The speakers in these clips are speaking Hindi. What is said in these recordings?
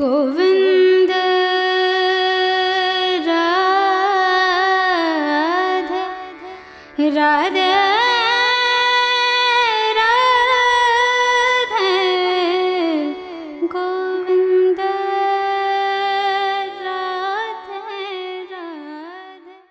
गोविंद राधे राधे राधे गोविंद राधे राधे।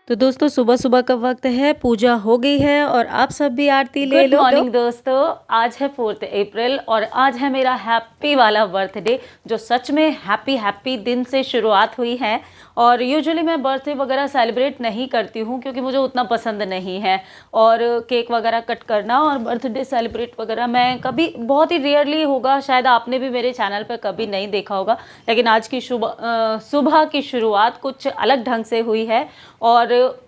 तो दोस्तों सुबह सुबह का वक्त है, पूजा हो गई है और आप सब भी आरती ले लो। गुड मॉर्निंग दोस्तों, आज है 4 अप्रैल और आज है मेरा हैप्पी वाला बर्थडे, जो सच में हैप्पी दिन से शुरुआत हुई है। और यूजुअली मैं बर्थडे वगैरह सेलिब्रेट नहीं करती हूँ क्योंकि मुझे उतना पसंद नहीं है, और केक वगैरह कट करना और बर्थडे सेलिब्रेट वगैरह मैं कभी बहुत ही रेयरली होगा, शायद आपने भी मेरे चैनल पर कभी नहीं देखा होगा। लेकिन आज की सुबह की शुरुआत कुछ अलग ढंग से हुई है और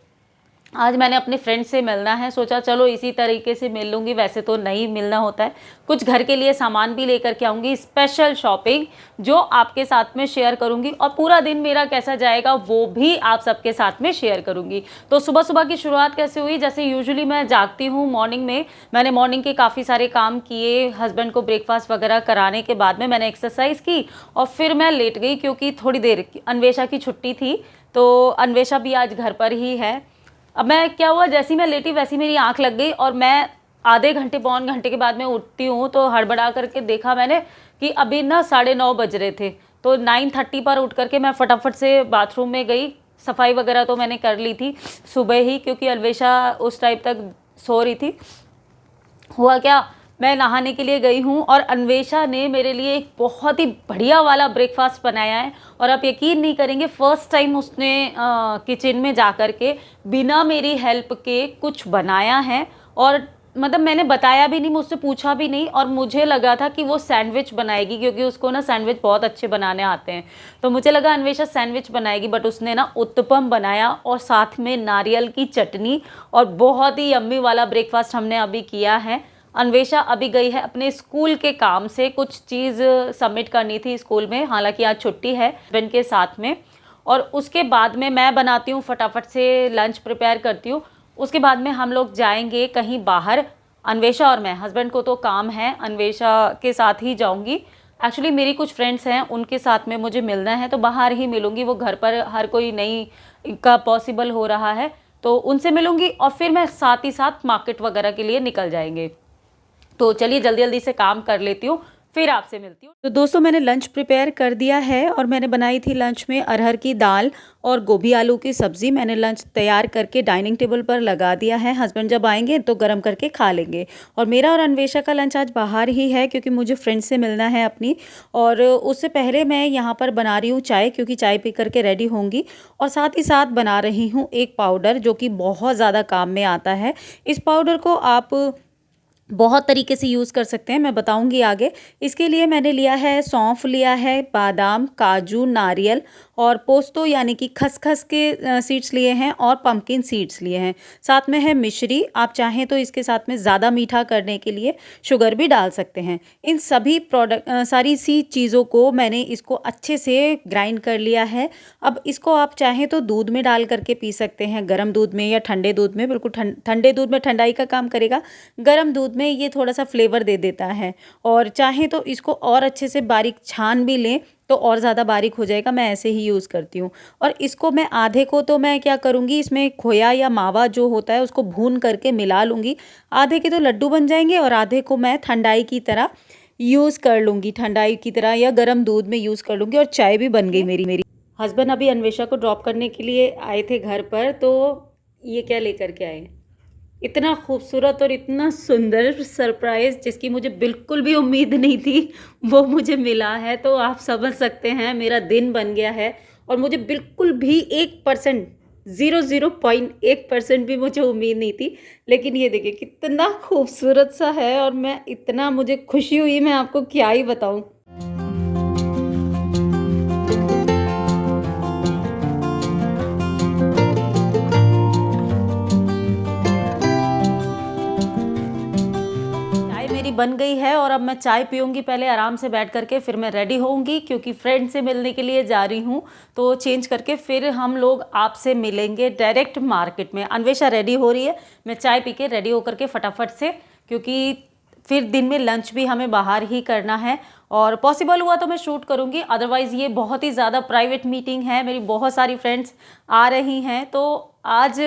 आज मैंने अपने फ्रेंड से मिलना है, सोचा चलो इसी तरीके से मिल लूँगी। वैसे तो नहीं मिलना होता है, कुछ घर के लिए सामान भी लेकर के आऊँगी, स्पेशल शॉपिंग जो आपके साथ में शेयर करूँगी, और पूरा दिन मेरा कैसा जाएगा वो भी आप सबके साथ में शेयर करूँगी। तो सुबह सुबह की शुरुआत कैसे हुई, जैसे यूजुअली मैं जागती हूँ मॉर्निंग में, मैंने मॉर्निंग के काफ़ी सारे काम किए, हस्बैंड को ब्रेकफास्ट वगैरह कराने के बाद में मैंने एक्सरसाइज की और फिर मैं लेट गई क्योंकि थोड़ी देर अन्वेषा की छुट्टी थी, तो अन्वेषा भी आज घर पर ही है। अब मैं क्या हुआ, जैसी मैं लेटी वैसी मेरी आंख लग गई और मैं आधे घंटे पौन घंटे के बाद में उठती हूँ, तो हड़बड़ा करके देखा मैंने कि अभी ना 9:30 बज रहे थे। तो 9:30 पर उठ करके मैं फटाफट से बाथरूम में गई। सफाई वगैरह तो मैंने कर ली थी सुबह ही क्योंकि अन्वेषा उस टाइम तक सो रही थी। हुआ क्या, मैं नहाने के लिए गई हूँ और अन्वेषा ने मेरे लिए एक बहुत ही बढ़िया वाला ब्रेकफास्ट बनाया है। और आप यकीन नहीं करेंगे, फर्स्ट टाइम उसने किचन में जा कर के बिना मेरी हेल्प के कुछ बनाया है। और मतलब मैंने बताया भी नहीं, मुझसे पूछा भी नहीं, और मुझे लगा था कि वो सैंडविच बनाएगी क्योंकि उसको ना सैंडविच बहुत अच्छे बनाने आते हैं। तो मुझे लगा अन्वेषा सैंडविच बनाएगी, बट उसने ना उत्तपम बनाया और साथ में नारियल की चटनी, और बहुत ही यम्मी वाला ब्रेकफास्ट हमने अभी किया है। अन्वेषा अभी गई है अपने स्कूल के काम से, कुछ चीज़ सबमिट करनी थी स्कूल में, हालांकि आज छुट्टी है हस्बैंड के साथ में। और उसके बाद में मैं बनाती हूँ, फटाफट से लंच प्रिपेयर करती हूँ। उसके बाद में हम लोग जाएंगे कहीं बाहर, अन्वेषा और मैं। हस्बैंड को तो काम है, अन्वेषा के साथ ही जाऊँगी। एक्चुअली मेरी कुछ फ्रेंड्स हैं, उनके साथ में मुझे मिलना है, तो बाहर ही मिलूँगी, वो घर पर हर कोई नहीं का पॉसिबल हो रहा है, तो उनसे मिलूँगी और फिर मैं साथ ही साथ मार्केट वगैरह के लिए निकल जाएंगे। तो चलिए जल्दी जल्दी से काम कर लेती हूँ, फिर आपसे मिलती हूँ। तो दोस्तों मैंने लंच प्रिपेयर कर दिया है और मैंने बनाई थी लंच में अरहर की दाल और गोभी आलू की सब्ज़ी। मैंने लंच तैयार करके डाइनिंग टेबल पर लगा दिया है, हस्बैंड जब आएंगे तो गर्म करके खा लेंगे। और मेरा और अन्वेषा का लंच आज बाहर ही है क्योंकि मुझे फ्रेंड से मिलना है अपनी। और उससे पहले मैं यहाँ पर बना रही हूँ चाय, क्योंकि चाय पी करके रेडी होंगी। और साथ ही साथ बना रही हूँ एक पाउडर जो कि बहुत ज़्यादा काम में आता है। इस पाउडर को आप बहुत तरीके से यूज़ कर सकते हैं, मैं बताऊंगी आगे। इसके लिए मैंने लिया है सौंफ, लिया है बादाम, काजू, नारियल और पोस्तो यानी कि खसखस के सीड्स लिए हैं, और पम्पकिन सीड्स लिए हैं। साथ में है मिश्री, आप चाहें तो इसके साथ में ज़्यादा मीठा करने के लिए शुगर भी डाल सकते हैं। इन सभी सारी सी चीज़ों को मैंने इसको अच्छे से ग्राइंड कर लिया है। अब इसको आप चाहें तो दूध में डाल करके पी सकते हैं, गर्म दूध में या ठंडे दूध में। बिल्कुल ठंडे दूध में ठंडाई का काम करेगा, गर्म दूध में ये थोड़ा सा फ्लेवर दे देता है। और चाहें तो इसको और अच्छे से बारीक छान भी लें तो और ज़्यादा बारीक हो जाएगा, मैं ऐसे ही यूज़ करती हूँ। और इसको मैं आधे को तो मैं क्या करूँगी, इसमें खोया या मावा जो होता है उसको भून करके मिला लूँगी। आधे के तो लड्डू बन जाएंगे और आधे को मैं ठंडाई की तरह यूज़ कर लूँगी, ठंडाई की तरह या गर्म दूध में यूज़ कर लूँगी। और चाय भी बन गई मेरी। हस्बैंड अभी अन्वेषा को ड्रॉप करने के लिए आए थे घर पर, तो ये क्या लेकर के आए, इतना खूबसूरत और इतना सुंदर सरप्राइज़ जिसकी मुझे बिल्कुल भी उम्मीद नहीं थी, वो मुझे मिला है। तो आप समझ सकते हैं मेरा दिन बन गया है। और मुझे बिल्कुल भी 1% 0.1% भी मुझे उम्मीद नहीं थी। लेकिन ये देखिए कितना खूबसूरत सा है और मैं इतना मुझे खुशी हुई, मैं आपको क्या ही बताऊँ। बन गई है और अब मैं चाय पीऊँगी पहले आराम से बैठ करके, फिर मैं रेडी होऊंगी क्योंकि फ्रेंड से मिलने के लिए जा रही हूँ। तो चेंज करके फिर हम लोग आपसे मिलेंगे डायरेक्ट मार्केट में। अन्वेषा रेडी हो रही है, मैं चाय पी के रेडी होकर के फटाफट से, क्योंकि फिर दिन में लंच भी हमें बाहर ही करना है और पॉसिबल हुआ तो मैं शूट करूँगी, अदरवाइज़ ये बहुत ही ज़्यादा प्राइवेट मीटिंग है, मेरी बहुत सारी फ्रेंड्स आ रही हैं, तो आज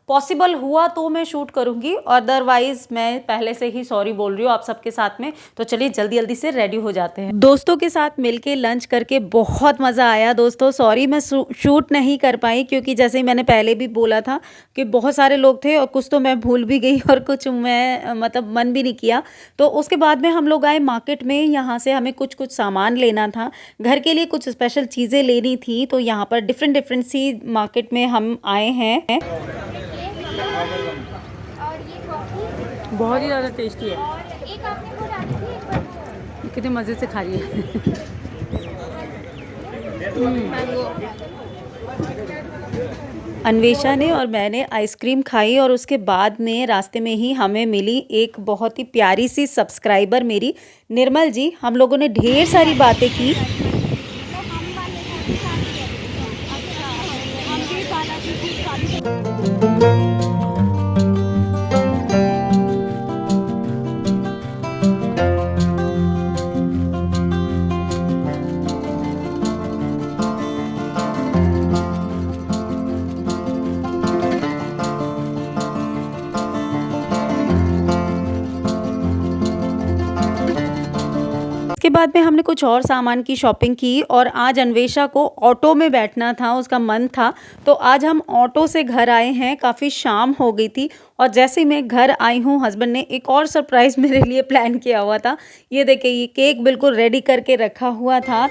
पॉसिबल हुआ तो मैं शूट करूँगी, अदरवाइज़ मैं पहले से ही सॉरी बोल रही हूँ आप सबके साथ में। तो चलिए जल्दी जल्दी से रेडी हो जाते हैं। दोस्तों के साथ मिलके लंच करके बहुत मज़ा आया दोस्तों। सॉरी मैं शूट नहीं कर पाई क्योंकि जैसे ही मैंने पहले भी बोला था कि बहुत सारे लोग थे और कुछ तो मैं भूल भी गई और कुछ मैं मतलब मन भी नहीं किया। तो उसके बाद में हम लोग आए मार्केट में, यहाँ से हमें कुछ कुछ सामान लेना था, घर के लिए कुछ स्पेशल चीज़ें लेनी थी। तो यहाँ पर डिफरेंट सी मार्केट में हम आए हैं। और ये कॉफी बहुत ही ज़्यादा टेस्टी है, और एक आपने वो डाली थी एक बार कितने मज़े से खा रही है। मैंगो। अन्वेषा ने और मैंने आइसक्रीम खाई और उसके बाद में रास्ते में ही हमें मिली एक बहुत ही प्यारी सी सब्सक्राइबर मेरी निर्मल जी। हम लोगों ने ढेर सारी बातें की। इसके बाद में हमने कुछ और सामान की शॉपिंग की और आज अन्वेषा को ऑटो में बैठना था, उसका मन था, तो आज हम ऑटो से घर आए हैं। काफ़ी शाम हो गई थी और जैसे ही मैं घर आई हूँ हस्बैंड ने एक और सरप्राइज़ मेरे लिए प्लान किया हुआ था। ये देखिए, ये केक बिल्कुल रेडी करके रखा हुआ था।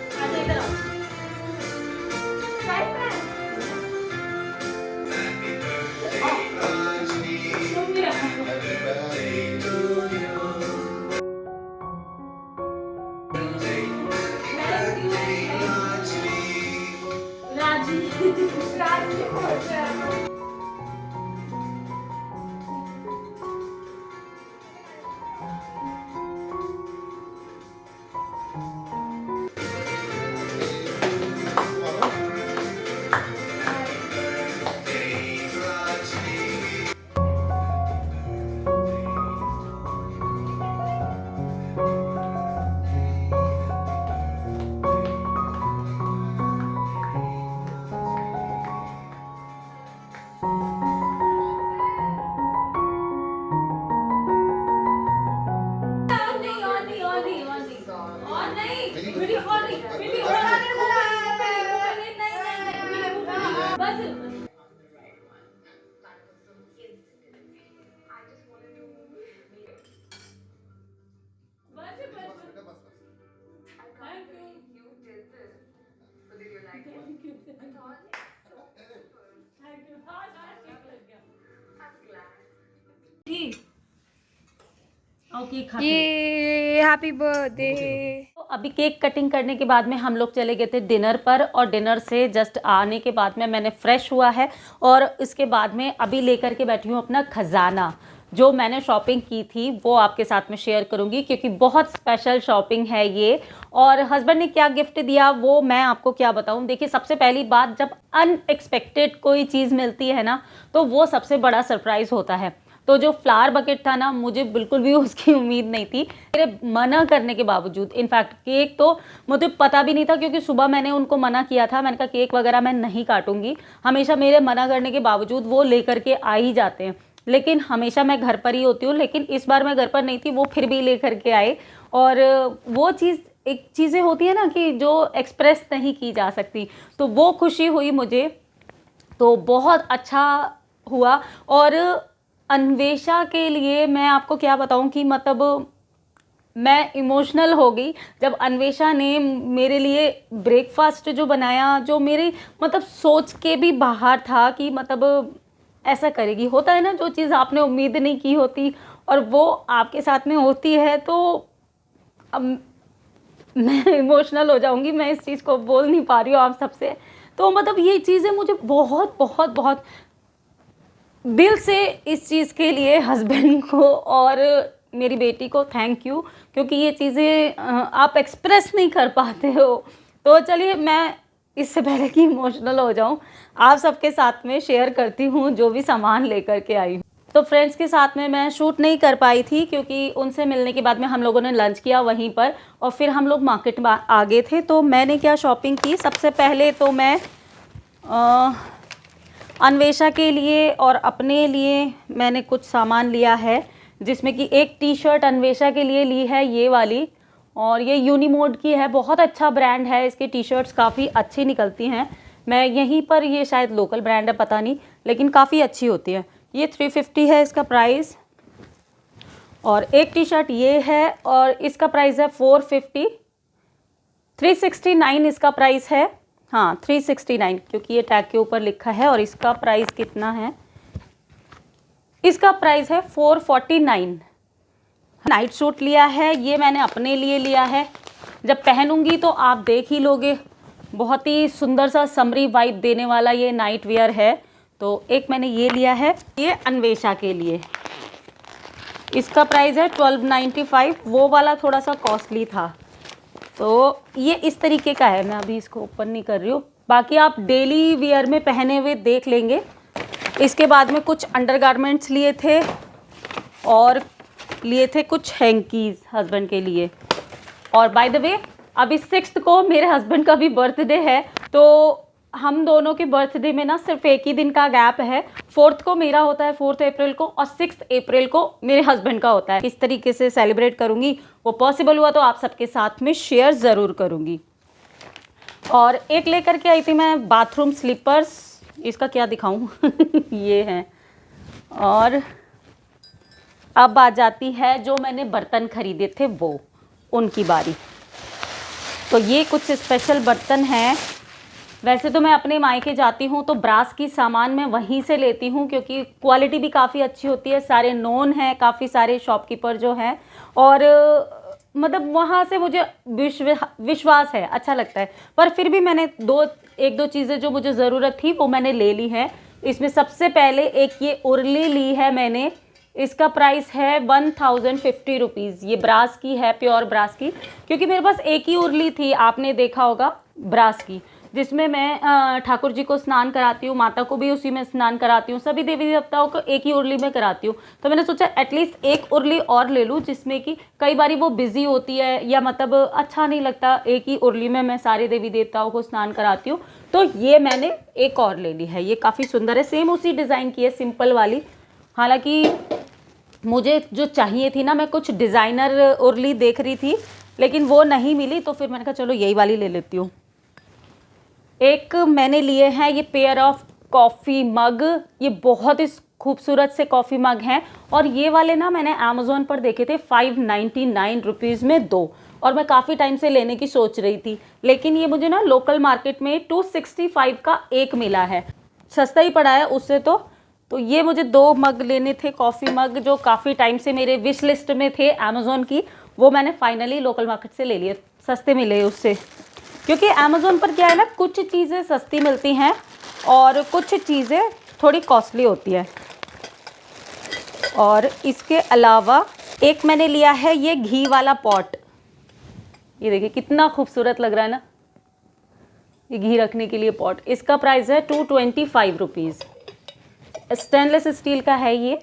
ये हैप्पी बर्थडे। तो अभी केक कटिंग करने के बाद में हम लोग चले गए थे डिनर पर और डिनर से जस्ट आने के बाद में मैंने फ्रेश हुआ है और इसके बाद में अभी लेकर के बैठी हूँ अपना खजाना। जो मैंने शॉपिंग की थी वो आपके साथ में शेयर करूंगी क्योंकि बहुत स्पेशल शॉपिंग है ये। और हस्बैंड ने क्या गिफ्ट दिया वो मैं आपको क्या बताऊं। देखिए, सबसे पहली बात, जब अनएक्सपेक्टेड कोई चीज़ मिलती है ना तो वो सबसे बड़ा सरप्राइज़ होता है। तो जो फ्लावर बकेट था ना, मुझे बिल्कुल भी उसकी उम्मीद नहीं थी। मेरे मना करने के बावजूद, इनफैक्ट केक तो मुझे पता भी नहीं था क्योंकि सुबह मैंने उनको मना किया था, मैंने कहा केक वगैरह मैं नहीं काटूंगी। हमेशा मेरे मना करने के बावजूद वो लेकर के आ ही जाते हैं, लेकिन हमेशा मैं घर पर ही होती हूँ। लेकिन इस बार मैं घर पर नहीं थी, वो फिर भी लेकर के आए। और वो चीज़, एक चीज़ें होती है ना कि जो एक्सप्रेस नहीं की जा सकती, तो वो खुशी हुई मुझे, तो बहुत अच्छा हुआ। और अन्वेषा के लिए मैं आपको क्या बताऊं कि मतलब मैं इमोशनल हो गई जब अन्वेषा ने मेरे लिए ब्रेकफास्ट जो बनाया, जो मेरी मतलब सोच के भी बाहर था कि मतलब ऐसा करेगी। होता है ना, जो चीज़ आपने उम्मीद नहीं की होती और वो आपके साथ में होती है, तो अब मैं इमोशनल हो जाऊंगी। मैं इस चीज़ को बोल नहीं पा रही हूँ आप सबसे। तो मतलब ये चीज़ें मुझे बहुत बहुत बहुत दिल से, इस चीज़ के लिए हस्बैंड को और मेरी बेटी को थैंक यू, क्योंकि ये चीज़ें आप एक्सप्रेस नहीं कर पाते हो। तो चलिए, मैं इससे पहले कि इमोशनल हो जाऊं, आप सबके साथ में शेयर करती हूँ जो भी सामान लेकर के आई हूँ। तो फ्रेंड्स के साथ में मैं शूट नहीं कर पाई थी क्योंकि उनसे मिलने के बाद में हम लोगों ने लंच किया वहीं पर और फिर हम लोग मार्केट में आ गए थे। तो मैंने क्या शॉपिंग की, सबसे पहले तो मैं अन्वेषा के लिए और अपने लिए मैंने कुछ सामान लिया है, जिसमें कि एक टी शर्ट अन्वेषा के लिए ली है ये वाली, और ये यूनिमोड की है, बहुत अच्छा ब्रांड है, इसके टी शर्ट्स काफ़ी अच्छी निकलती हैं। मैं यहीं पर, ये शायद लोकल ब्रांड है पता नहीं, लेकिन काफ़ी अच्छी होती है। ये 350 है इसका प्राइस। और एक टी शर्ट ये है और इसका प्राइस है 450, 369 इसका प्राइस है। हाँ 369, क्योंकि ये टैग के ऊपर लिखा है। और इसका प्राइस कितना है, इसका प्राइस है 449। नाइट सूट लिया है, ये मैंने अपने लिए लिया है, जब पहनूंगी तो आप देख ही लोगे, बहुत ही सुंदर सा समरी वाइब देने वाला ये नाइट वेयर है। तो एक मैंने ये लिया है, ये अन्वेषा के लिए, इसका प्राइस है 1295, वो वाला थोड़ा सा कॉस्टली था। तो ये इस तरीके का है, मैं अभी इसको ओपन नहीं कर रही हूँ, बाकी आप डेली वेयर में पहने हुए देख लेंगे। इसके बाद में कुछ अंडरगारमेंट्स लिए थे और लिए थे कुछ हैंकीज़ हस्बैंड के लिए। और बाय द वे अभी 6th को मेरे हस्बैंड का भी बर्थडे है, तो हम दोनों के बर्थडे में ना सिर्फ एक ही दिन का गैप है। 4th को मेरा होता है, 4th अप्रैल को, और 6th अप्रैल को मेरे हस्बैंड का होता है। किस तरीके से सेलिब्रेट करूँगी वो पॉसिबल हुआ तो आप सबके साथ में शेयर ज़रूर करूँगी। और एक लेकर के आई थी मैं बाथरूम स्लीपर्स, इसका क्या दिखाऊँ ये हैं। और अब आ जाती है जो मैंने बर्तन खरीदे थे वो, उनकी बारी। तो ये कुछ स्पेशल बर्तन हैं। वैसे तो मैं अपने मायके जाती हूँ तो ब्रास की सामान मैं वहीं से लेती हूँ, क्योंकि क्वालिटी भी काफ़ी अच्छी होती है, सारे नोन हैं, काफ़ी सारे शॉपकीपर जो हैं, और मतलब वहाँ से मुझे विश्वास है, अच्छा लगता है। पर फिर भी मैंने एक दो चीज़ें जो मुझे ज़रूरत थी वो मैंने ले ली है। इसमें सबसे पहले एक ये उर्ली ली है मैंने, इसका प्राइस है 1050 रुपीज़। ये ब्रास की है, प्योर ब्रास की, क्योंकि मेरे पास एक ही उर्ली थी, आपने देखा होगा ब्रास की, जिसमें मैं ठाकुर जी को स्नान कराती हूँ, माता को भी उसी में स्नान कराती हूँ, सभी देवी देवताओं को एक ही उर्ली में कराती हूँ। तो मैंने सोचा एटलीस्ट एक उर्ली और ले लूँ, जिसमें कि कई बारी वो बिज़ी होती है या मतलब अच्छा नहीं लगता, एक ही उर्ली में मैं सारे देवी देवताओं को स्नान कराती हूँ। तो ये मैंने एक और ले ली है, ये काफ़ी सुंदर है, सेम उसी डिज़ाइन की है, सिंपल वाली। हालांकि मुझे जो चाहिए थी ना, मैं कुछ डिज़ाइनर उर्ली देख रही थी लेकिन वो नहीं मिली, तो फिर मैंने कहा चलो यही वाली ले लेती हूँ। एक मैंने लिए हैं ये पेयर ऑफ कॉफ़ी मग, ये बहुत ही खूबसूरत से कॉफ़ी मग हैं, और ये वाले ना मैंने अमेज़ोन पर देखे थे 599 रुपीज़ में 2, और मैं काफ़ी टाइम से लेने की सोच रही थी, लेकिन ये मुझे ना लोकल मार्केट में 265 का एक मिला है, सस्ता ही पड़ा है उससे। तो ये मुझे 2 मग लेने थे, कॉफ़ी मग, जो काफ़ी टाइम से मेरे विश लिस्ट में थे अमेज़ोन की, वो मैंने फाइनली लोकल मार्केट से ले लिए, सस्ते मिले उससे। क्योंकि अमेज़ोन पर क्या है ना, कुछ चीज़ें सस्ती मिलती हैं और कुछ चीज़ें थोड़ी कॉस्टली होती है। और इसके अलावा एक मैंने लिया है ये घी वाला पॉट, ये देखिए कितना खूबसूरत लग रहा है ना, ये घी रखने के लिए पॉट। इसका प्राइस है 225 रुपीज़, स्टेनलेस स्टील का है ये,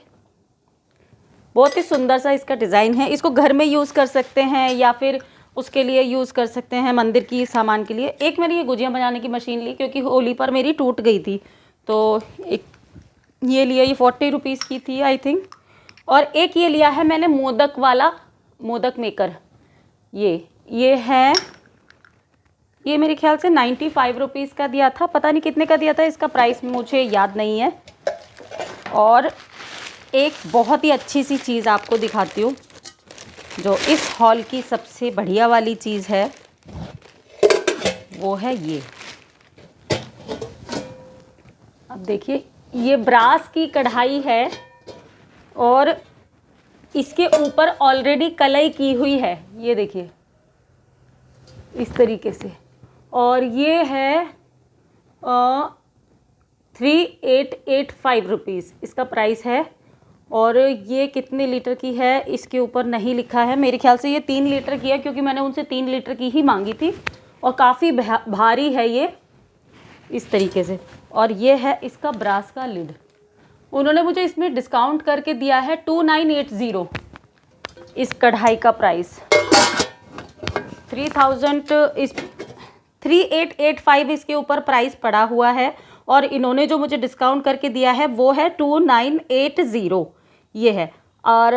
बहुत ही सुंदर सा इसका डिज़ाइन है। इसको घर में यूज़ कर सकते हैं या फिर उसके लिए यूज़ कर सकते हैं मंदिर की सामान के लिए। एक मैंने ये गुजिया बनाने की मशीन ली, क्योंकि होली पर मेरी टूट गई थी, तो एक ये लिया, ये 40 रुपीज़ की थी आई थिंक। और एक ये लिया है मैंने मोदक वाला, मोदक मेकर, ये है, ये मेरे ख्याल से 95 रुपीज़ का दिया था, पता नहीं कितने का दिया था, इसका प्राइस मुझे याद नहीं है। और एक बहुत ही अच्छी सी चीज़ आपको दिखाती हूँ, जो इस हॉल की सबसे बढ़िया वाली चीज़ है, वो है ये। अब देखिए, ये ब्रास की कढ़ाई है और इसके ऊपर ऑलरेडी कलई की हुई है, ये देखिए इस तरीके से। और ये है 3885 रुपीज़ इसका प्राइस है। और ये कितने लीटर की है इसके ऊपर नहीं लिखा है, मेरे ख्याल से ये 3 लीटर की है, क्योंकि मैंने उनसे 3 लीटर की ही मांगी थी। और काफ़ी भारी है ये इस तरीके से। और ये है इसका ब्रास का लिड, उन्होंने मुझे इसमें डिस्काउंट करके दिया है 2980 इस कढ़ाई का प्राइस। 3885 इसके ऊपर प्राइस पड़ा हुआ है और इन्होंने जो मुझे डिस्काउंट करके दिया है वो है 2980 ये है। और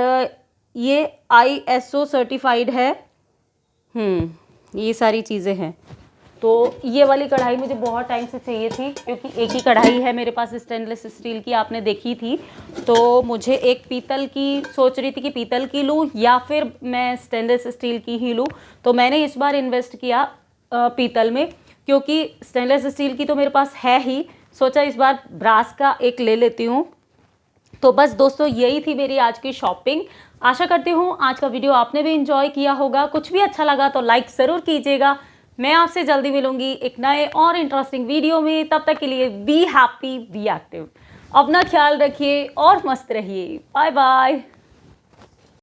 ये ISO सर्टिफाइड है। ये सारी चीज़ें हैं। तो ये वाली कढ़ाई मुझे बहुत टाइम से चाहिए थी क्योंकि एक ही कढ़ाई है मेरे पास स्टेनलेस स्टील की, आपने देखी थी। तो मुझे एक पीतल की सोच रही थी कि पीतल की लूँ या फिर मैं स्टेनलेस स्टील की ही लूँ। तो मैंने इस बार इन्वेस्ट किया पीतल में, क्योंकि स्टेनलेस स्टील की तो मेरे पास है ही, सोचा इस बार ब्रास का एक ले लेती हूँ। तो बस दोस्तों यही थी मेरी आज की शॉपिंग। आशा करती हूँ आज का वीडियो आपने भी इंजॉय किया होगा। कुछ भी अच्छा लगा तो लाइक ज़रूर कीजिएगा। मैं आपसे जल्दी मिलूंगी एक नए और इंटरेस्टिंग वीडियो में। तब तक के लिए बी हैप्पी, बी एक्टिव। अपना ख्याल रखिए और मस्त रहिए। Bye bye.